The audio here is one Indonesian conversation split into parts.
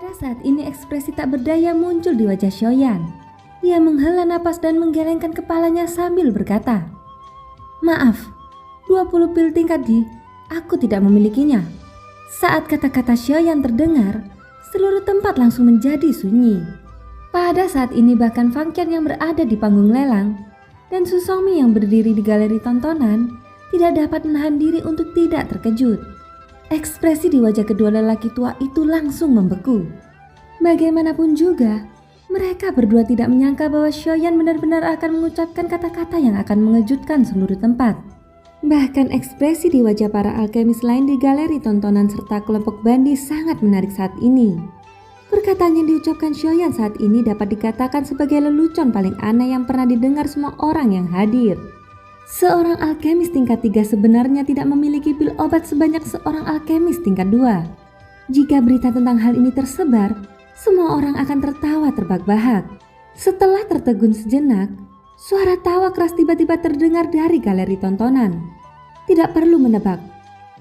Pada saat ini ekspresi tak berdaya muncul di wajah Xiaoyan. Dia menghela napas dan menggelengkan kepalanya sambil berkata, "Maaf, 20 pil tingkat D, aku tidak memilikinya." Saat kata-kata Xiaoyan terdengar, seluruh tempat langsung menjadi sunyi. Pada saat ini bahkan Fang Qian yang berada di panggung lelang dan Su Songming yang berdiri di galeri tontonan tidak dapat menahan diri untuk tidak terkejut. Ekspresi di wajah kedua lelaki tua itu langsung membeku. Bagaimanapun juga, mereka berdua tidak menyangka bahwa Xiaoyan benar-benar akan mengucapkan kata-kata yang akan mengejutkan seluruh tempat. Bahkan ekspresi di wajah para alkemis lain di galeri tontonan serta kelompok bandi sangat menarik saat ini. Perkataan yang diucapkan Xiaoyan saat ini dapat dikatakan sebagai lelucon paling aneh yang pernah didengar semua orang yang hadir. Seorang alkemis tingkat 3 sebenarnya tidak memiliki pil obat sebanyak seorang alkemis tingkat 2. Jika berita tentang hal ini tersebar, semua orang akan tertawa terbahak-bahak. Setelah tertegun sejenak, suara tawa keras tiba-tiba terdengar dari galeri tontonan. Tidak perlu menebak,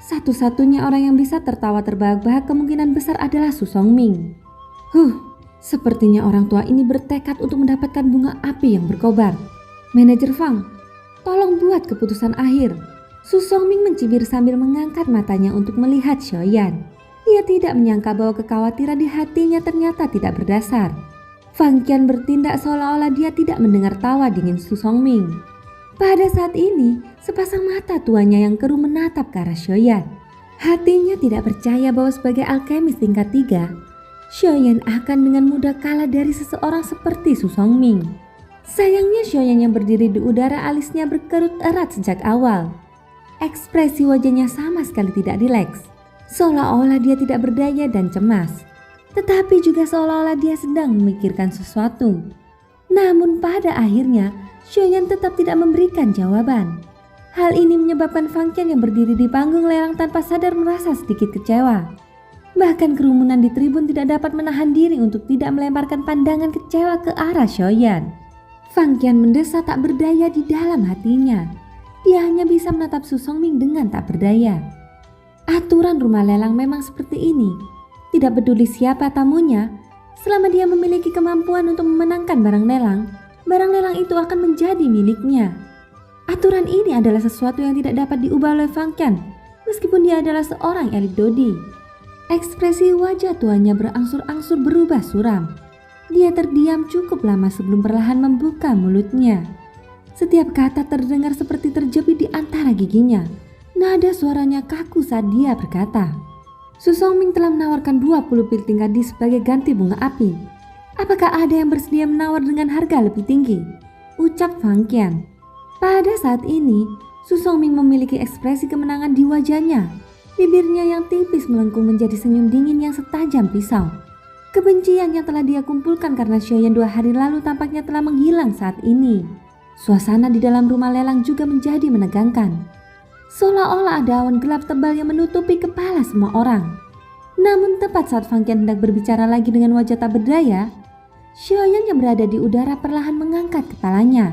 satu-satunya orang yang bisa tertawa terbahak-bahak kemungkinan besar adalah Su Songming. Sepertinya orang tua ini bertekad untuk mendapatkan bunga api yang berkobar. Manajer Fang, tolong buat keputusan akhir. Su Songming mencibir sambil mengangkat matanya untuk melihat Xiaoyan. Ia tidak menyangka bahwa kekhawatiran di hatinya ternyata tidak berdasar. Fang Qian bertindak seolah-olah dia tidak mendengar tawa dingin Su Songming. Pada saat ini, sepasang mata tuanya yang keruh menatap ke arah Xiaoyan. Hatinya tidak percaya bahwa sebagai alkemis tingkat 3, Xiaoyan akan dengan mudah kalah dari seseorang seperti Su Songming. Sayangnya Xiaoyan yang berdiri di udara alisnya berkerut erat sejak awal. Ekspresi wajahnya sama sekali tidak rileks, seolah-olah dia tidak berdaya dan cemas. Tetapi juga seolah-olah dia sedang memikirkan sesuatu. Namun pada akhirnya Xiaoyan tetap tidak memberikan jawaban. Hal ini menyebabkan Fang Qian yang berdiri di panggung lelang tanpa sadar merasa sedikit kecewa. Bahkan kerumunan di tribun tidak dapat menahan diri untuk tidak melemparkan pandangan kecewa ke arah Xiaoyan. Fang Qian mendesah tak berdaya di dalam hatinya. Dia hanya bisa menatap Su Songming dengan tak berdaya. Aturan rumah lelang memang seperti ini. Tidak peduli siapa tamunya, selama dia memiliki kemampuan untuk memenangkan barang lelang itu akan menjadi miliknya. Aturan ini adalah sesuatu yang tidak dapat diubah oleh Fang Qian, meskipun dia adalah seorang elit dodi. Ekspresi wajah tuanya berangsur-angsur berubah suram. Dia terdiam cukup lama sebelum perlahan membuka mulutnya. Setiap kata terdengar seperti terjepit di antara giginya. Nada suaranya kaku saat dia berkata, "Su Songming telah menawarkan 20 pil tingkat D sebagai ganti bunga api. Apakah ada yang bersedia menawar dengan harga lebih tinggi?" ucap Fang Qian. Pada saat ini, Su Songming memiliki ekspresi kemenangan di wajahnya. Bibirnya yang tipis melengkung menjadi senyum dingin yang setajam pisau. Kebencian yang telah dia kumpulkan karena Xiaoyan 2 hari lalu tampaknya telah menghilang saat ini. Suasana di dalam rumah lelang juga menjadi menegangkan. Seolah-olah ada awan gelap tebal yang menutupi kepala semua orang. Namun tepat saat Fang Qian hendak berbicara lagi dengan wajah tak berdaya, Xiaoyan yang berada di udara perlahan mengangkat kepalanya.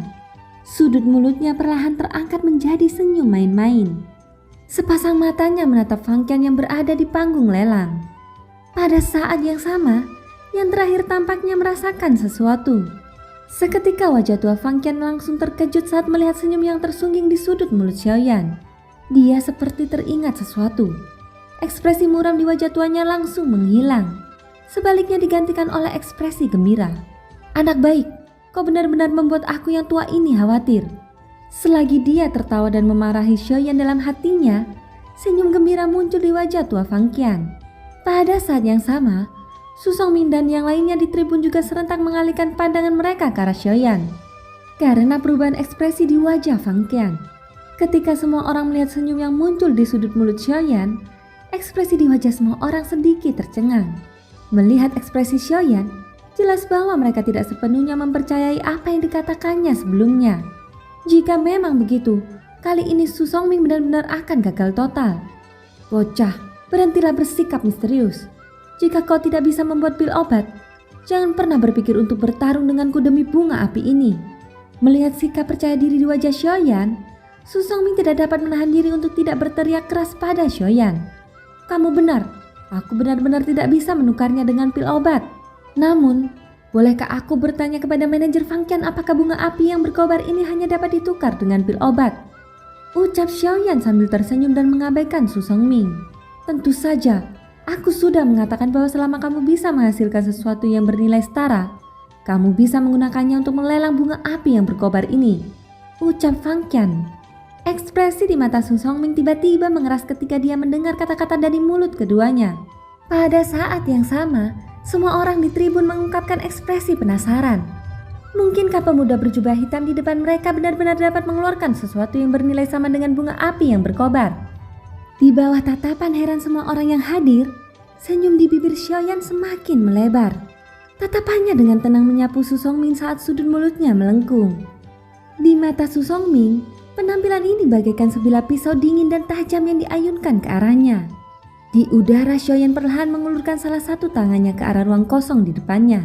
Sudut mulutnya perlahan terangkat menjadi senyum main-main. Sepasang matanya menatap Fang Qian yang berada di panggung lelang. Pada saat yang sama, yang terakhir tampaknya merasakan sesuatu. Seketika wajah tua Fang Qian langsung terkejut saat melihat senyum yang tersungging di sudut mulut Xiaoyan. Dia seperti teringat sesuatu. Ekspresi muram di wajah tuanya langsung menghilang. Sebaliknya digantikan oleh ekspresi gembira. "Anak baik, kau benar-benar membuat aku yang tua ini khawatir." Selagi dia tertawa dan memarahi Xiaoyan dalam hatinya, senyum gembira muncul di wajah tua Fang Qian. Pada saat yang sama, Su Songming dan yang lainnya di tribun juga serentak mengalihkan pandangan mereka ke arah Xiaoyan karena perubahan ekspresi di wajah Fang Qian. Ketika semua orang melihat senyum yang muncul di sudut mulut Xiaoyan, ekspresi di wajah semua orang sedikit tercengang. Melihat ekspresi Xiaoyan, jelas bahwa mereka tidak sepenuhnya mempercayai apa yang dikatakannya sebelumnya. Jika memang begitu, kali ini Su Songming benar-benar akan gagal total. "Bocah, berhentilah bersikap misterius. Jika kau tidak bisa membuat pil obat, jangan pernah berpikir untuk bertarung denganku demi bunga api ini." Melihat sikap percaya diri di wajah Xiaoyan, Su Songming tidak dapat menahan diri untuk tidak berteriak keras pada Xiaoyan. "Kamu benar, Aku benar-benar tidak bisa menukarnya dengan pil obat. Namun, bolehkah aku bertanya kepada manajer Fangqian apakah bunga api yang berkobar ini hanya dapat ditukar dengan pil obat? Ucap Xiaoyan sambil tersenyum dan mengabaikan Su Songming. Tentu saja, aku sudah mengatakan bahwa selama kamu bisa menghasilkan sesuatu yang bernilai setara, kamu bisa menggunakannya untuk melelang bunga api yang berkobar ini. Ucap Fangqian. Ekspresi di mata Su Songming tiba-tiba mengeras ketika dia mendengar kata-kata dari mulut keduanya. Pada saat yang sama, semua orang di tribun mengungkapkan ekspresi penasaran. Mungkinkah pemuda berjubah hitam di depan mereka benar-benar dapat mengeluarkan sesuatu yang bernilai sama dengan bunga api yang berkobar? Di bawah tatapan heran semua orang yang hadir, senyum di bibir Xiaoyan semakin melebar. Tatapannya dengan tenang menyapu Su Songming saat sudut mulutnya melengkung. Di mata Su Songming, penampilan ini bagaikan sebilah pisau dingin dan tajam yang diayunkan ke arahnya. Di udara, Xiaoyan perlahan mengulurkan salah satu tangannya ke arah ruang kosong di depannya.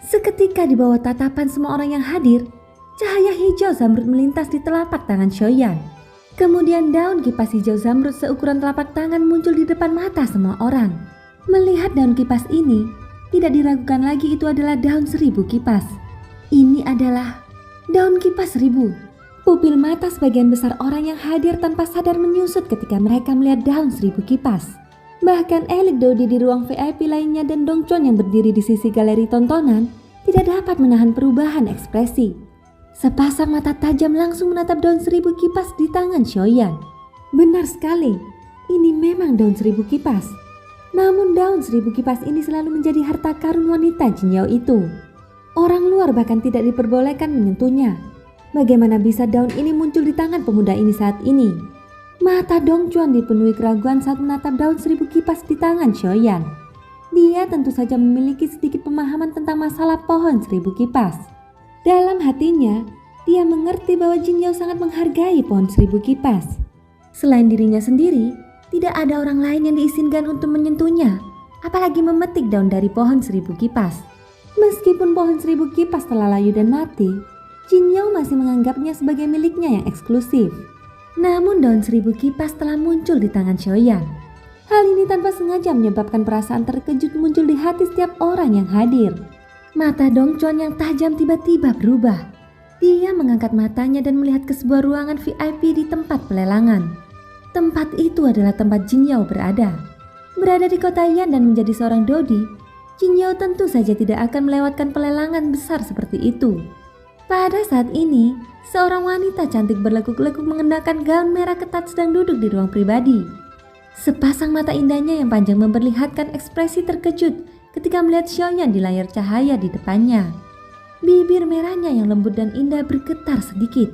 Seketika di bawah tatapan semua orang yang hadir, cahaya hijau zamrud melintas di telapak tangan Xiaoyan. Kemudian daun kipas hijau zamrud seukuran telapak tangan muncul di depan mata semua orang. Melihat daun kipas ini, tidak diragukan lagi itu adalah daun 1000 kipas. Ini adalah daun kipas 1000. Pupil mata sebagian besar orang yang hadir tanpa sadar menyusut ketika mereka melihat daun 1000 kipas. Bahkan elit Dodi di ruang VIP lainnya dan Dong Chuan yang berdiri di sisi galeri tontonan tidak dapat menahan perubahan ekspresi. Sepasang mata tajam langsung menatap daun 1000 kipas di tangan Xiaoyan. Benar sekali, ini memang daun 1000 kipas. Namun daun 1000 kipas ini selalu menjadi harta karun wanita Jin Yao itu. Orang luar bahkan tidak diperbolehkan menyentuhnya. Bagaimana bisa daun ini muncul di tangan pemuda ini saat ini? Mata Dong Chuan dipenuhi keraguan saat menatap daun 1000 kipas di tangan Xiaoyan. Dia tentu saja memiliki sedikit pemahaman tentang masalah pohon 1000 kipas. Dalam hatinya, dia mengerti bahwa Jin Yao sangat menghargai pohon 1000 kipas. Selain dirinya sendiri, tidak ada orang lain yang diizinkan untuk menyentuhnya, apalagi memetik daun dari pohon 1000 kipas. Meskipun pohon 1000 kipas telah layu dan mati, Jin Yao masih menganggapnya sebagai miliknya yang eksklusif. Namun daun 1000 kipas telah muncul di tangan Xiaoyan. Hal ini tanpa sengaja menyebabkan perasaan terkejut muncul di hati setiap orang yang hadir. Mata Dong Chuan yang tajam tiba-tiba berubah. Dia mengangkat matanya dan melihat ke sebuah ruangan VIP di tempat pelelangan. Tempat itu adalah tempat Jin Yao berada. Berada di kota Yan dan menjadi seorang Dodi, Jin Yao tentu saja tidak akan melewatkan pelelangan besar seperti itu. Pada saat ini, seorang wanita cantik berlekuk-lekuk mengenakan gaun merah ketat sedang duduk di ruang pribadi. Sepasang mata indahnya yang panjang memperlihatkan ekspresi terkejut ketika melihat Xiaoyan di layar cahaya di depannya. Bibir merahnya yang lembut dan indah bergetar sedikit.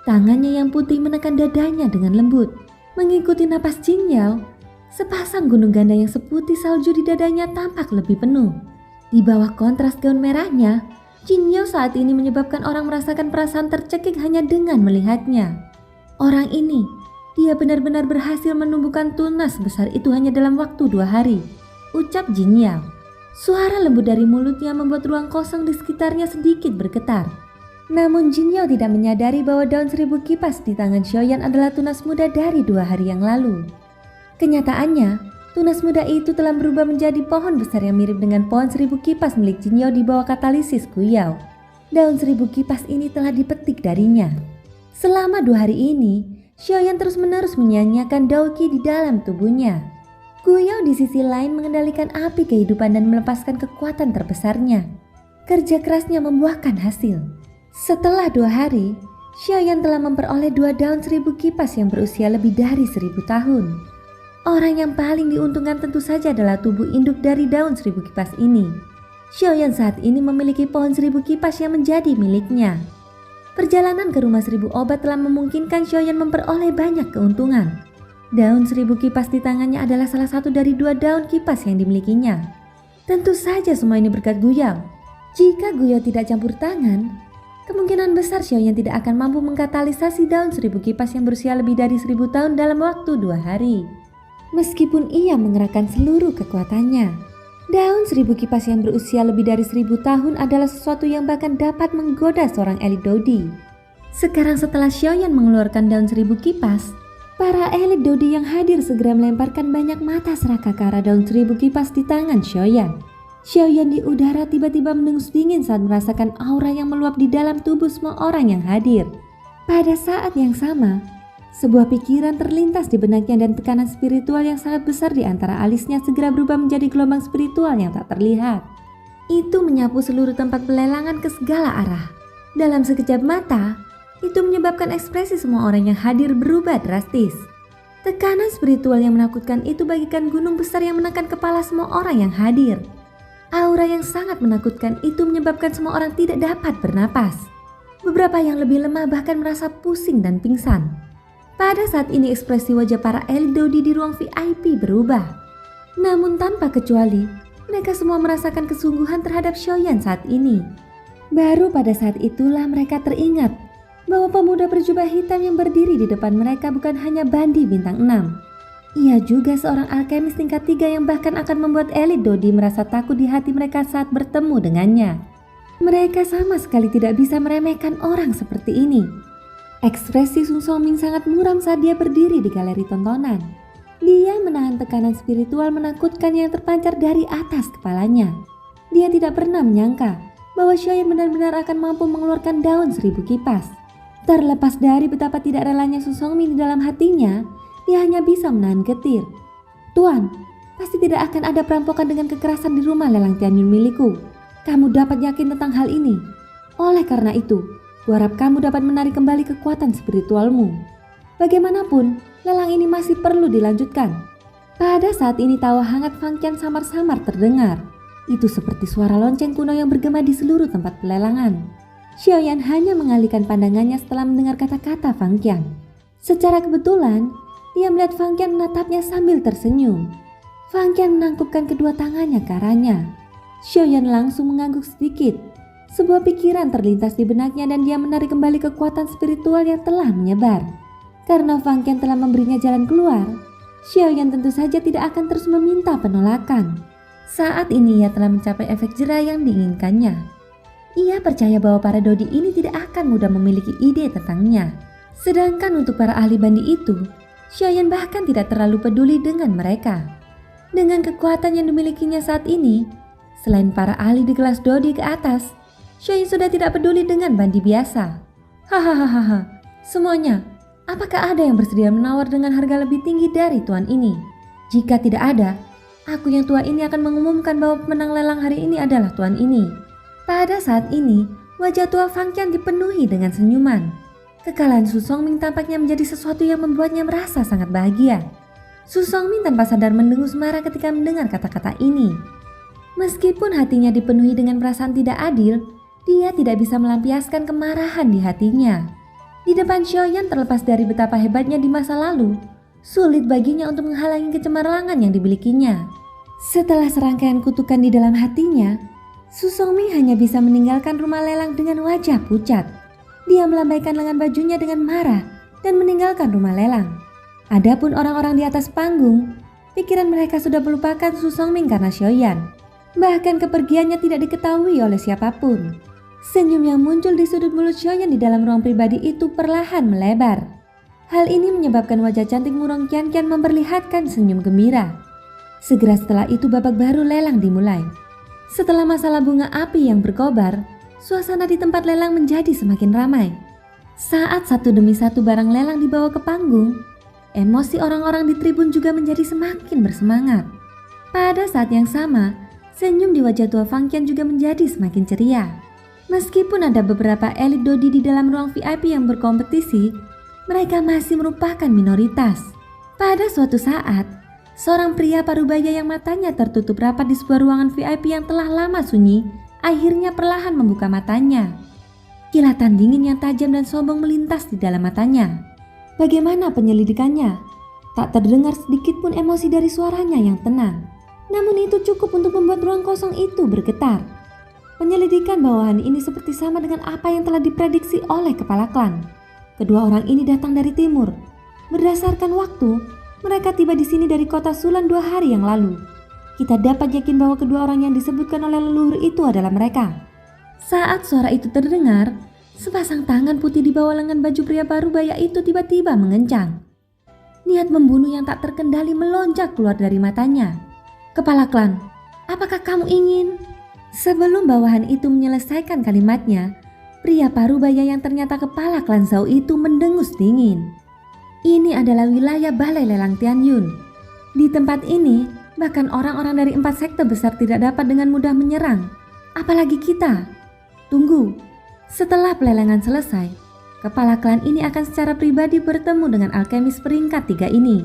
Tangannya yang putih menekan dadanya dengan lembut. Mengikuti napas Jin Yao, sepasang gunung ganda yang seputih salju di dadanya tampak lebih penuh. Di bawah kontras gaun merahnya, Jin Yao saat ini menyebabkan orang merasakan perasaan tercekik hanya dengan melihatnya. Orang ini, dia benar-benar berhasil menumbuhkan tunas sebesar itu hanya dalam waktu 2 hari, ucap Jin Yao. Suara lembut dari mulutnya membuat ruang kosong di sekitarnya sedikit bergetar. Namun Jin Yao tidak menyadari bahwa daun 1000 kipas di tangan Xiaoyan adalah tunas muda dari 2 hari yang lalu. Kenyataannya, tunas muda itu telah berubah menjadi pohon besar yang mirip dengan pohon 1000 kipas milik Jin Yao di bawah katalisis Guyao. Daun 1000 kipas ini telah dipetik darinya. Selama 2 hari ini, Xiaoyan terus-menerus menyanyiakan Daoqi di dalam tubuhnya. Guyao di sisi lain mengendalikan api kehidupan dan melepaskan kekuatan terbesarnya. Kerja kerasnya membuahkan hasil. Setelah 2 hari, Xiaoyan telah memperoleh 2 daun 1000 kipas yang berusia lebih dari 1000 tahun. Orang yang paling diuntungkan tentu saja adalah tubuh induk dari daun 1000 kipas ini. Xiaoyan saat ini memiliki pohon 1000 kipas yang menjadi miliknya. Perjalanan ke rumah 1000 obat telah memungkinkan Xiaoyan memperoleh banyak keuntungan. Daun 1000 kipas di tangannya adalah salah satu dari 2 daun kipas yang dimilikinya. Tentu saja semua ini berkat Guyao. Jika Guyao tidak campur tangan, kemungkinan besar Xiaoyan tidak akan mampu mengkatalisasi daun 1000 kipas yang berusia lebih dari 1000 tahun dalam waktu 2 hari. Meskipun ia mengerahkan seluruh kekuatannya, daun 1000 kipas yang berusia lebih dari 1000 tahun adalah sesuatu yang bahkan dapat menggoda seorang elit Dodi. Sekarang setelah Xiaoyan mengeluarkan daun 1000 kipas, Para elit Dodi yang hadir segera melemparkan banyak mata serakah ke arah daun 1000 kipas di tangan Xiaoyan. Xiaoyan di udara tiba-tiba mendengus dingin saat merasakan aura yang meluap di dalam tubuh semua orang yang hadir. Pada saat yang sama, sebuah pikiran terlintas di benaknya dan tekanan spiritual yang sangat besar di antara alisnya segera berubah menjadi gelombang spiritual yang tak terlihat. Itu menyapu seluruh tempat pelelangan ke segala arah. Dalam sekejap mata, itu menyebabkan ekspresi semua orang yang hadir berubah drastis. Tekanan spiritual yang menakutkan itu bagaikan gunung besar yang menekan kepala semua orang yang hadir. Aura yang sangat menakutkan itu menyebabkan semua orang tidak dapat bernapas. Beberapa yang lebih lemah bahkan merasa pusing dan pingsan. Pada saat ini ekspresi wajah para elit Dodi di ruang VIP berubah. Namun tanpa kecuali, mereka semua merasakan kesungguhan terhadap Xiaoyan saat ini. Baru pada saat itulah mereka teringat bahwa pemuda berjubah hitam yang berdiri di depan mereka bukan hanya Bandi bintang 6. Ia juga seorang alkemis tingkat 3 yang bahkan akan membuat elit Dodi merasa takut di hati mereka saat bertemu dengannya. Mereka sama sekali tidak bisa meremehkan orang seperti ini. Ekspresi Su Songming sangat muram saat dia berdiri di galeri tontonan. Dia menahan tekanan spiritual menakutkan yang terpancar dari atas kepalanya. Dia tidak pernah menyangka bahwa Xiaoyan benar-benar akan mampu mengeluarkan daun 1000 kipas. Terlepas dari betapa tidak relanya Su Songming di dalam hatinya, dia hanya bisa menahan getir. Tuan, pasti tidak akan ada perampokan dengan kekerasan di rumah lelang Tianyun milikku. Kamu dapat yakin tentang hal ini. Oleh karena itu, kuharap kamu dapat menarik kembali kekuatan spiritualmu. Bagaimanapun, lelang ini masih perlu dilanjutkan. Pada saat ini tawa hangat Fang Qian samar-samar terdengar. Itu seperti suara lonceng kuno yang bergema di seluruh tempat pelelangan. Xiaoyan hanya mengalihkan pandangannya setelah mendengar kata-kata Fang Qian. Secara kebetulan, dia melihat Fang Qian menatapnya sambil tersenyum. Fang Qian menangkupkan kedua tangannya ke arahnya. Xiaoyan langsung mengangguk sedikit. Sebuah pikiran terlintas di benaknya dan dia menarik kembali kekuatan spiritual yang telah menyebar. Karena Fang Qian telah memberinya jalan keluar, Xiaoyan tentu saja tidak akan terus meminta penolakan. Saat ini ia telah mencapai efek jera yang diinginkannya. Ia percaya bahwa para Dodi ini tidak akan mudah memiliki ide tentangnya. Sedangkan untuk para ahli bandi itu, Xiaoyan bahkan tidak terlalu peduli dengan mereka. Dengan kekuatan yang dimilikinya saat ini, selain para ahli di kelas Dodi ke atas, Xiaoyan sudah tidak peduli dengan bandi biasa. Hahaha, semuanya, apakah ada yang bersedia menawar dengan harga lebih tinggi dari tuan ini? Jika tidak ada, aku yang tua ini akan mengumumkan bahwa pemenang lelang hari ini adalah tuan ini. Pada saat ini, wajah tua Fang Qian dipenuhi dengan senyuman. Kekalahan Su Songming tampaknya menjadi sesuatu yang membuatnya merasa sangat bahagia. Su Songming tanpa sadar mendengus marah ketika mendengar kata-kata ini. Meskipun hatinya dipenuhi dengan perasaan tidak adil, dia tidak bisa melampiaskan kemarahan di hatinya. Di depan Xiaoyan terlepas dari betapa hebatnya di masa lalu, sulit baginya untuk menghalangi kecemerlangan yang dimilikinya. Setelah serangkaian kutukan di dalam hatinya, Su Songming hanya bisa meninggalkan rumah lelang dengan wajah pucat. Dia melambaikan lengan bajunya dengan marah dan meninggalkan rumah lelang. Adapun orang-orang di atas panggung, pikiran mereka sudah melupakan Su Songming karena Xiaoyan. Bahkan kepergiannya tidak diketahui oleh siapapun. Senyum yang muncul di sudut mulut Xiaoyan di dalam ruang pribadi itu perlahan melebar. Hal ini menyebabkan wajah cantik murung Qian Qian memperlihatkan senyum gembira. Segera setelah itu babak baru lelang dimulai. Setelah masalah bunga api yang berkobar, suasana di tempat lelang menjadi semakin ramai. Saat satu demi satu barang lelang dibawa ke panggung, emosi orang-orang di tribun juga menjadi semakin bersemangat. Pada saat yang sama, senyum di wajah tua Fang Qian juga menjadi semakin ceria. Meskipun ada beberapa elit Dodi di dalam ruang VIP yang berkompetisi, mereka masih merupakan minoritas. Pada suatu saat, seorang pria parubaya yang matanya tertutup rapat di sebuah ruangan VIP yang telah lama sunyi, akhirnya perlahan membuka matanya. Kilatan dingin yang tajam dan sombong melintas di dalam matanya. Bagaimana penyelidikannya? Tak terdengar sedikit pun emosi dari suaranya yang tenang. Namun itu cukup untuk membuat ruang kosong itu bergetar. Penyelidikan bawahan ini seperti sama dengan apa yang telah diprediksi oleh kepala klan. Kedua orang ini datang dari timur. Berdasarkan waktu, mereka tiba di sini dari kota Sulan 2 hari yang lalu. Kita dapat yakin bahwa kedua orang yang disebutkan oleh leluhur itu adalah mereka. Saat suara itu terdengar, sepasang tangan putih di bawah lengan baju pria parubaya itu tiba-tiba mengencang. Niat membunuh yang tak terkendali melonjak keluar dari matanya. Kepala klan, apakah kamu ingin? Sebelum bawahan itu menyelesaikan kalimatnya, pria parubaya yang ternyata kepala klan Zhao itu mendengus dingin. Ini adalah wilayah balai lelang Tianyun. Di tempat ini, bahkan orang-orang dari 4 sekte besar tidak dapat dengan mudah menyerang. Apalagi kita. Tunggu, setelah pelelangan selesai, kepala klan ini akan secara pribadi bertemu dengan alkemis peringkat 3 ini.